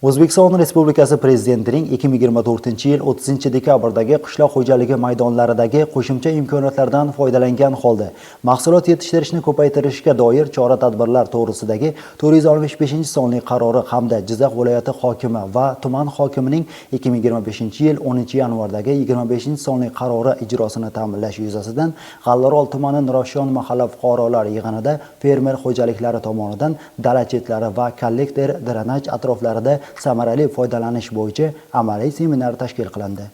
O'zbekiston Respublikasi Prezidentining 2024-yil 30-dekabrdagi qishloq xo'jaligi maydonlaridagi qo'shimcha imkoniyatlardan foydalangan holda mahsulot yetishtirishni ko'paytirishga doir chora-tadbirlar to'g'risidagi 465-sonli qarori hamda Jizzax viloyati hokimi va tuman hokimining 2025-yil 10-yanvardagi 25-sonli qarori ijrosini ta'minlash yuzasidan G'allarol tumani Nurafshon mahalla fuqarolar yig'inida fermer xo'jaliklari tomonidan dala chetlari va kollektor drenaj atroflarida samarali foydalanish bo'yicha amaliy seminar tashkil qilindi.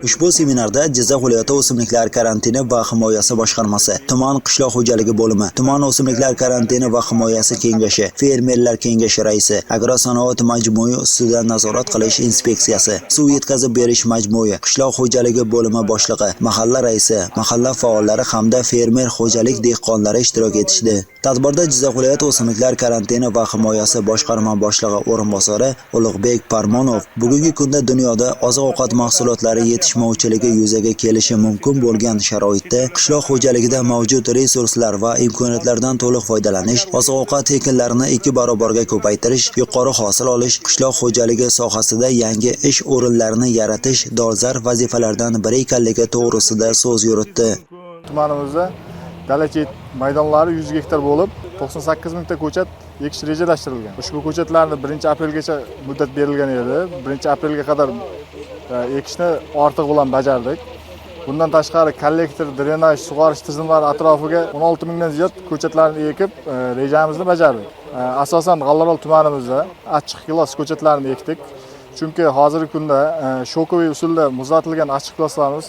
Ushbu seminarda Jizzax viloyati o'simliklar karantini va himoyasi boshqarmasi, tuman qishloq xo'jaligi bo'limi, tuman o'simliklar karantini va himoyasi kengashi, fermerlar kengashi raisi, agrosanoat majmui ustidan nazorat qilish inspeksiyasi, suv yetkazib berish majmui, qishloq xo'jaligi bo'limi boshlig'i, mahalla raisi, mahalla faollari hamda fermer xo'jalik dehqonlari ishtirok etishdi. Tadbirda Jizzax viloyati o'simliklar karantini va himoyasi boshqarma boshlig'i o'rinbosari Ulug'bek Parmonov bugungi kunda dunyoda oziq-ovqat mahsulotlari yetishmovchiligi yuzaga kelishi mumkin bo'lgan sharoitda qishloq xo'jaligida mavjud resurslar va imkoniyatlardan to'liq foydalanish, oziq-ovqat ekinlarini 2 barobarga ko'paytirish, yuqori hosil olish, qishloq xo'jaligi sohasida yangi ish o'rinlarini yaratish dolzarb vazifalardan biri ekanligi to'g'risida so'z yuritdi. Tumanimizda dala chet maydonlari 100 gektar bo'lib, 98 mingta ko'chat ekish rejalashtirilgan. Ushbu ko'chatlarni 1-aprelgacha muddat berilgan edi. 1-aprelga qadar ekishni ortiq bilan bajardik. Bundan tashqari kollektor, drenaj, sug'orish tizimlari atrofiga 16 mingdan ziyod ko'chatlarni ekib, rejamizni bajardik. Asosan G'allarol tumanimizda achchiq gilos ko'chatlarni ekdik. Chunki hozirgi kunda shokoviy usulda muzlatilgan achchiq giloslarimiz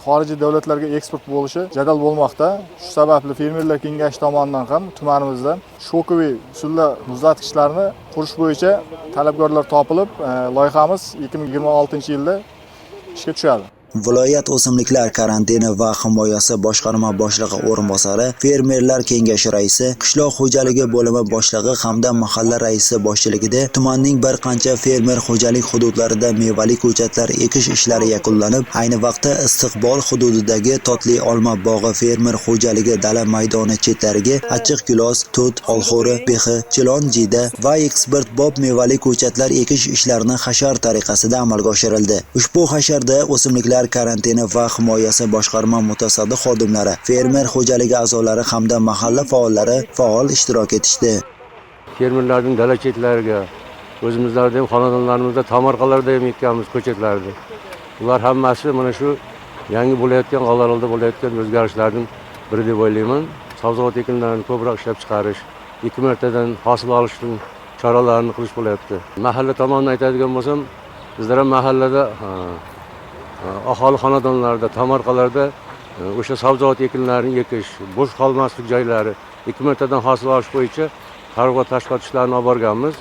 xorijiy davlatlarga eksport bo'lishi jadal bo'lmoqda. Shu sababli fermerlar kengashi tomonidan ham tumanimizda shokoviy usulda muzlatgichlarni qurish bo'yicha talabgorlar topilib, loyihamiz 2026-yilda ishga tushadi. Viloyat o'simliklar karantini va himoyasi boshqarma boshlig'i o'rinbosari, fermerlar kengashi raisi, qishloq xo'jaligi bo'limi boshlig'i hamda mahalla raisi boshchiligida tumanning bir qancha fermer xo'jalik hududlarida mevali ko'chatlar ekish ishlari yakunlanib, ayni vaqtda istiqbol hududidagi Totli olma bog'i fermer xo'jaligi dala maydoni chetlariga achchiq gilos, tut, olxo'ri, bexi, chilon, jiyda va eksport bob mevali ko'chatlar ekish ishlarini hashar tariqasida amalga oshirildi. Ushbu hasharda o'simliklar karantini va himoyasi boshqarma mutasaddi xodimlari, fermer xo'jaligi a'zolari hamda mahalla faollari faol ishtirok etishdi. Fermerlarning dala chetlariga, o'zimizlarda ham xonadonlarimizda tomorqalarda ham ekkanmiz ko'chatlarni. Ular hammasi mana shu yangi bo'layotgan G'allarolda bo'layotgan o'zgarishlarning biri deb o'ylayman. Sabzavot ekinlarini ko'proq ishlab chiqarish, 2 martadan hosil olishning choralarini qilish bo'layapti. Mahalla tomonidan aytadigan bo'lsam, bizlar ham mahallada aholi xonadonlarida, tomorqalarda o'sha sabzavot ekinlarini ekish, bo'sh qolmaslik joylari, 2 martadan hosil olish bo'yicha targ'ibot tashkilot ishlarini olib borganmiz.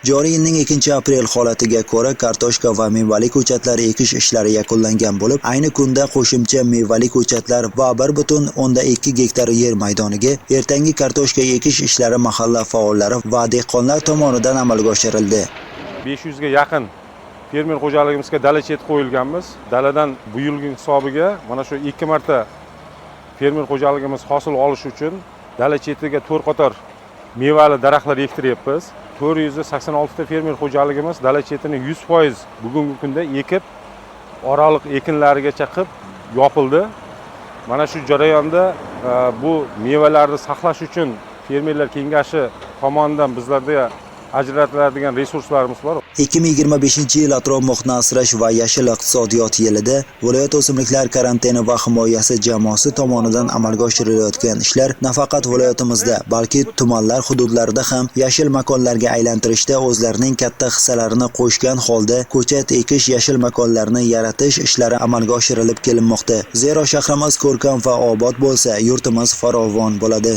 Joriy yilning 2-aprel holatiga ko'ra kartoshka va mevali ko'chatlar ekish ishlari yakunlangan bo'lib, ayni kunda qo'shimcha mevali ko'chatlar va 1,2 gektar yer maydoniga ertangi kartoshka ekish ishlari mahalla faollari va dehqonlar tomonidan amalga oshirildi. 500 ga yaqin fermer xo'jaligimizga dala chet qo'yilganmiz. Daladan bu yilgi hisobiga mana shu 2 marta fermer xo'jaligimiz hosil olish uchun dala chetiga 4 qator mevali daraxtlar ektiryapmiz. 486 ta fermer xo'jaligimiz dala chetini 100% bugungi kunda ekib, oraliq ekinlarigacha qilib yopildi. Mana shu jarayonda bu mevalarni saqlash uchun fermerlar kengashi tomonidan bizlarda ajratiladigan resurslarimiz bor. 2025-yil atrof-muhitni asrash va yashil iqtisodiyot yilida viloyat o'simliklar karantini va himoyasi jamoasi tomonidan amalga oshirilayotgan ishlar nafaqat viloyatimizda, balki tumanlar hududlarida ham yashil makonlarga aylantirishda o'zlarining katta hissalarini qo'shgan holda ko'chat ekish, yashil makonlarni yaratish ishlari amalga oshirilib kelinmoqda. Zero shahrimiz ko'rkam va obod bo'lsa, yurtimiz farovon bo'ladi.